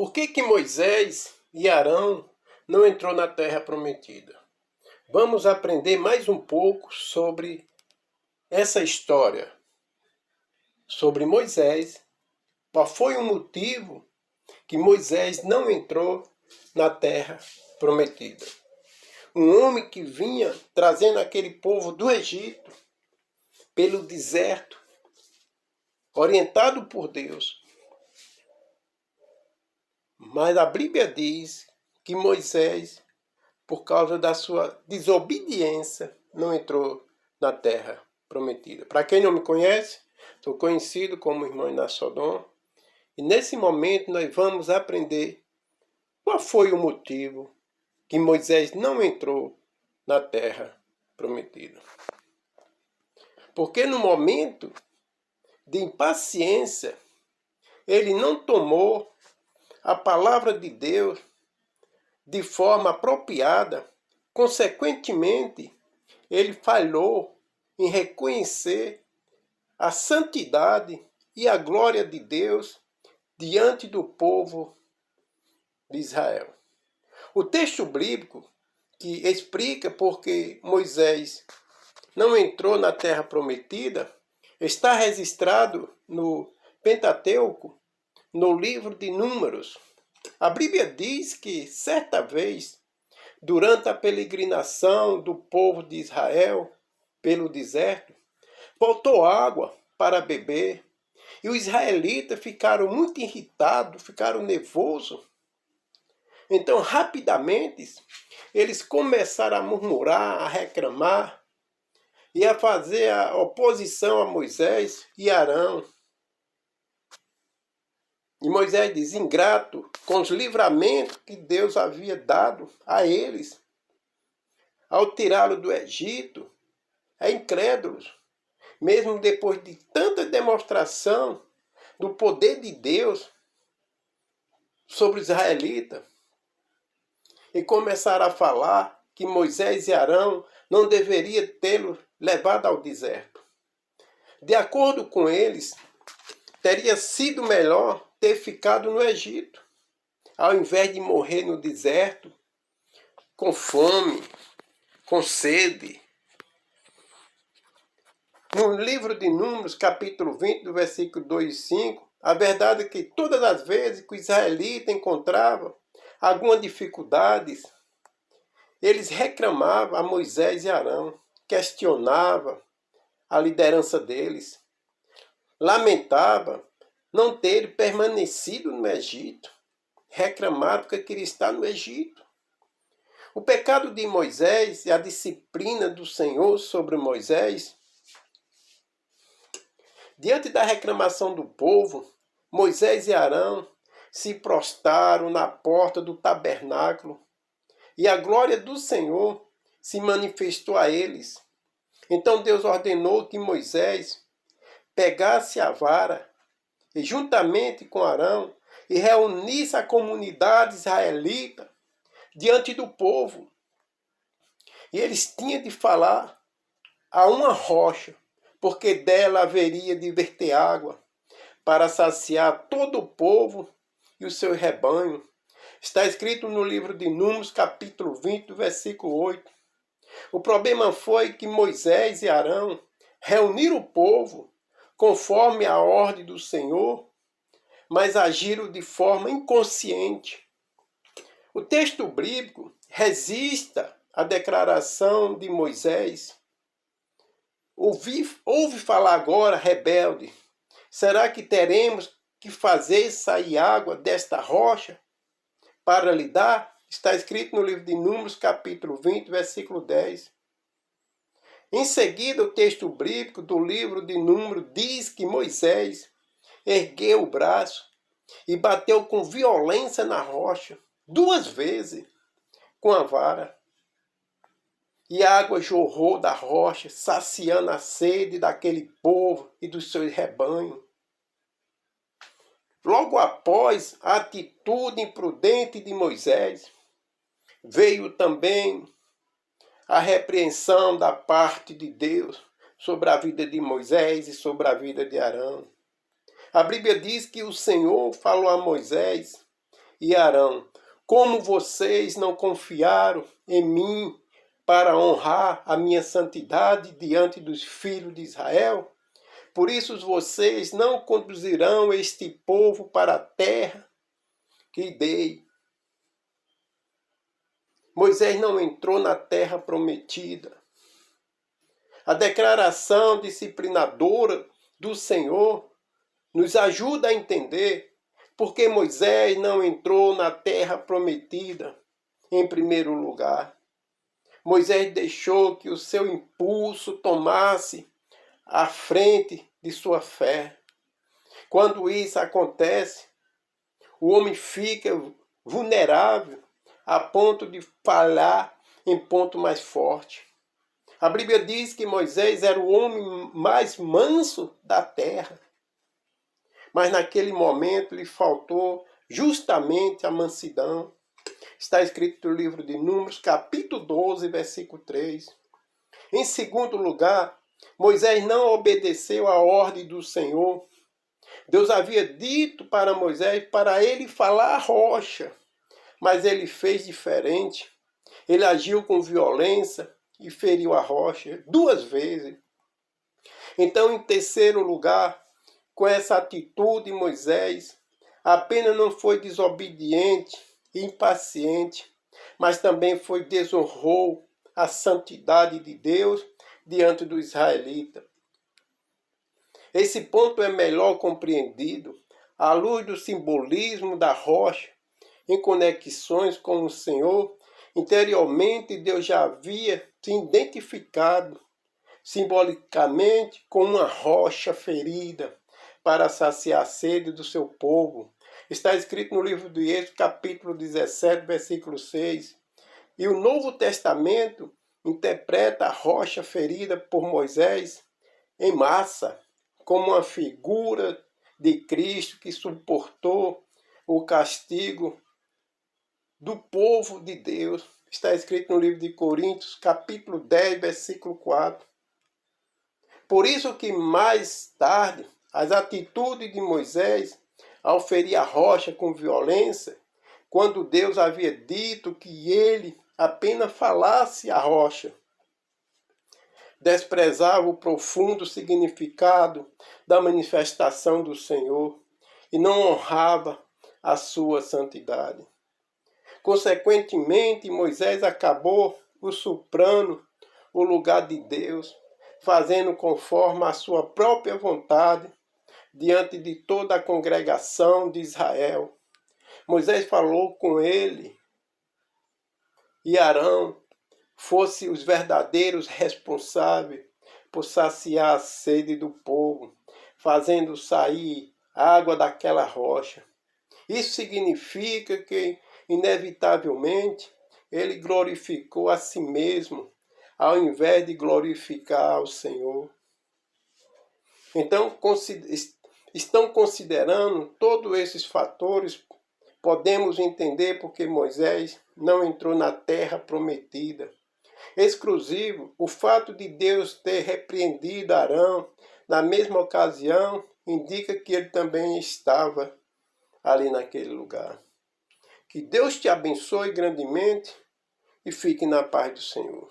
Por que Moisés e Arão não entrou na terra prometida? Vamos aprender mais um pouco sobre essa história, sobre Moisés. Qual foi o motivo que Moisés não entrou na terra prometida? Um homem que vinha trazendo aquele povo do Egito pelo deserto, orientado por Deus. Mas a Bíblia diz que Moisés, por causa da sua desobediência, não entrou na terra prometida. Para quem não me conhece, sou conhecido como irmão Inácio Sodom. E nesse momento nós vamos aprender qual foi o motivo que Moisés não entrou na terra prometida. Porque no momento de impaciência, ele não tomou a palavra de Deus de forma apropriada. Consequentemente, ele falhou em reconhecer a santidade e a glória de Deus diante do povo de Israel. O texto bíblico que explica por que Moisés não entrou na terra prometida está registrado no Pentateuco, no livro de Números. A Bíblia diz que certa vez, durante a peregrinação do povo de Israel pelo deserto, faltou água para beber e os israelitas ficaram muito irritados, ficaram nervosos. Então, rapidamente, eles começaram a murmurar, a reclamar e a fazer a oposição a Moisés e Arão. E Moisés diz, ingrato, com os livramentos que Deus havia dado a eles, ao tirá-lo do Egito, é incrédulo, mesmo depois de tanta demonstração do poder de Deus sobre os israelitas, e começaram a falar que Moisés e Arão não deveriam tê-lo levado ao deserto. De acordo com eles, teria sido melhor ter ficado no Egito, ao invés de morrer no deserto, com fome, com sede. No livro de Números, capítulo 20, do versículo 2 e 5, a verdade é que todas as vezes que os israelitas encontravam alguma dificuldade, eles reclamavam a Moisés e Arão, questionavam a liderança deles, lamentavam não ter permanecido no Egito, reclamaram porque queria estar no Egito. O pecado de Moisés e a disciplina do Senhor sobre Moisés, diante da reclamação do povo, Moisés e Arão se prostraram na porta do tabernáculo e a glória do Senhor se manifestou a eles. Então Deus ordenou que Moisés pegasse a vara e juntamente com Arão, e reunisse a comunidade israelita diante do povo. E eles tinham de falar a uma rocha, porque dela haveria de verter água, para saciar todo o povo e o seu rebanho. Está escrito no livro de Números, capítulo 20, versículo 8. O problema foi que Moisés e Arão reuniram o povo conforme a ordem do Senhor, mas agiram de forma inconsciente. O texto bíblico resista à declaração de Moisés. Ouve falar agora, rebelde, será que teremos que fazer sair água desta rocha para lhe dar? Está escrito no livro de Números, capítulo 20, versículo 10. Em seguida, o texto bíblico do livro de Números diz que Moisés ergueu o braço e bateu com violência na rocha, 2 vezes, com a vara. E a água jorrou da rocha, saciando a sede daquele povo e dos seus rebanhos. Logo após a atitude imprudente de Moisés, veio também a repreensão da parte de Deus sobre a vida de Moisés e sobre a vida de Arão. A Bíblia diz que o Senhor falou a Moisés e Arão: como vocês não confiaram em mim para honrar a minha santidade diante dos filhos de Israel? Por isso vocês não conduzirão este povo para a terra que dei. Moisés não entrou na terra prometida. A declaração disciplinadora do Senhor nos ajuda a entender por que Moisés não entrou na terra prometida em primeiro lugar. Moisés deixou que o seu impulso tomasse a frente de sua fé. Quando isso acontece, o homem fica vulnerável a ponto de falhar em ponto mais forte. A Bíblia diz que Moisés era o homem mais manso da terra. Mas naquele momento lhe faltou justamente a mansidão. Está escrito no livro de Números, capítulo 12, versículo 3. Em segundo lugar, Moisés não obedeceu à ordem do Senhor. Deus havia dito para Moisés para ele falar à rocha, mas ele fez diferente. Ele agiu com violência e feriu a rocha 2 vezes. Então, em terceiro lugar, com essa atitude, Moisés apenas não foi desobediente e impaciente, mas também desonrou a santidade de Deus diante do israelita. Esse ponto é melhor compreendido à luz do simbolismo da rocha em conexões com o Senhor. Interiormente, Deus já havia se identificado simbolicamente com uma rocha ferida para saciar a sede do seu povo. Está escrito no livro de Êxodo, capítulo 17, versículo 6. E o Novo Testamento interpreta a rocha ferida por Moisés em massa, como uma figura de Cristo que suportou o castigo do povo de Deus. Está escrito no livro de Coríntios, capítulo 10, versículo 4. Por isso que mais tarde, as atitudes de Moisés ao ferir a rocha com violência, quando Deus havia dito que ele apenas falasse à rocha, desprezava o profundo significado da manifestação do Senhor e não honrava a sua santidade. Consequentemente, Moisés acabou usurpando o lugar de Deus, fazendo conforme a sua própria vontade diante de toda a congregação de Israel. Moisés falou com ele e Arão fossem os verdadeiros responsáveis por saciar a sede do povo, fazendo sair água daquela rocha. Isso significa que, inevitavelmente, ele glorificou a si mesmo, ao invés de glorificar ao Senhor. Então, estão considerando todos esses fatores, podemos entender porque Moisés não entrou na terra prometida. Exclusivo, o fato de Deus ter repreendido Arão na mesma ocasião indica que ele também estava ali naquele lugar. Que Deus te abençoe grandemente e fique na paz do Senhor.